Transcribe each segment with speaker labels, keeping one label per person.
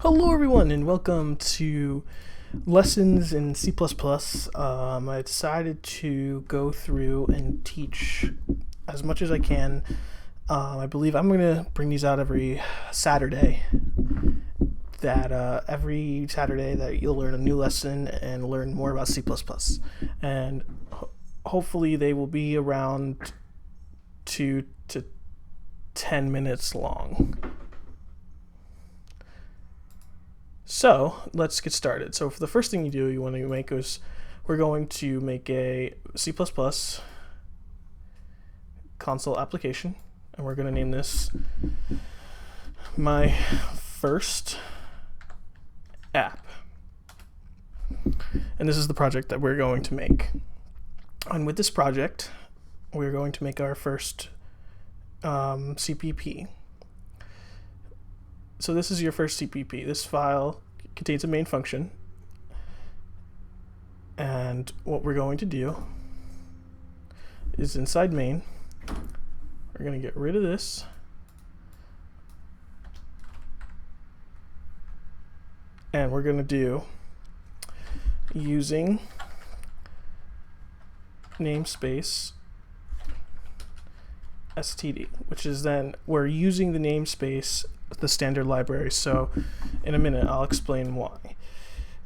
Speaker 1: Hello everyone and welcome to Lessons in C++. I decided to go through and teach as much as I can. I believe I'm going to bring these out every Saturday. Every Saturday that you'll learn a new lesson and learn more about C++. And hopefully they will be around 2 to 10 minutes long. So let's get started. So for the first thing you want to make is we're going to make a C++ console application, and we're going to name this my first app. And this is the project that we're going to make. And with this project, we're going to make our first CPP. So this is your first CPP. This file contains a main function. And what we're going to do is inside main, we're going to get rid of this. And we're going to do using namespace std, which is then we're using the namespace, the standard library. So in a minute I'll explain why.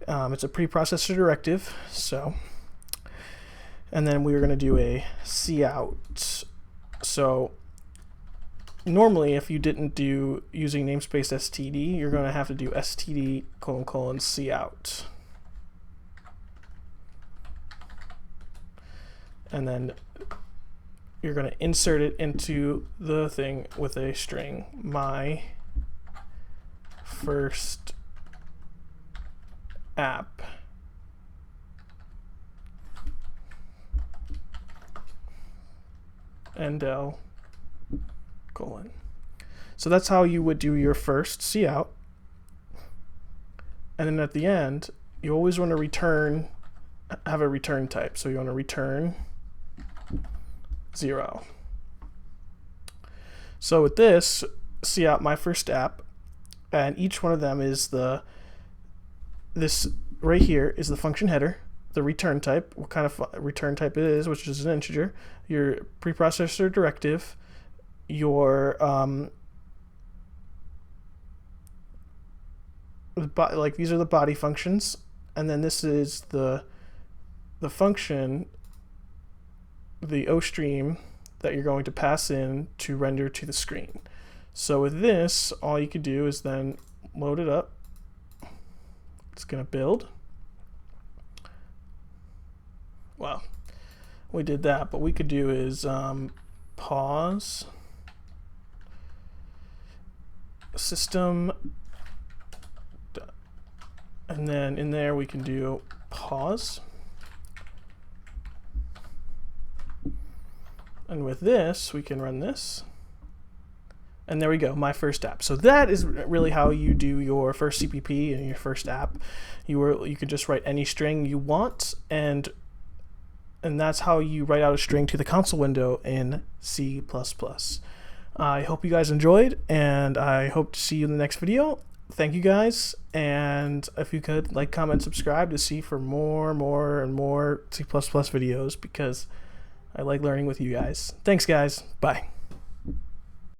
Speaker 1: It's a preprocessor directive. And then we're going to do a cout. So normally if you didn't do using namespace std, you're going to have to do std : cout. And then you're going to insert it into the thing with a string, my first app. And colon. So that's how you would do your first cout. And then at the end, you always want to have a return type. So you want to return 0. So with this, cout my first app, and each one of them is this right here is the function header, the return type, what kind of return type it is, which is an integer, your preprocessor directive, your like these are the body functions, and then this is the function, the OStream that you're going to pass in to render to the screen. So with this, all you could do is then load it up. It's going to build. Well, we did that, but we could do is pause system, and then in there we can do pause. And with this, we can run this. And there we go, my first app. So that is really how you do your first CPP and your first app. You can just write any string you want, and that's how you write out a string to the console window in C++. I hope you guys enjoyed, and I hope to see you in the next video. Thank you guys, and if you could like, comment, subscribe to see for more and more C++ videos, because I like learning with you guys. Thanks guys, bye.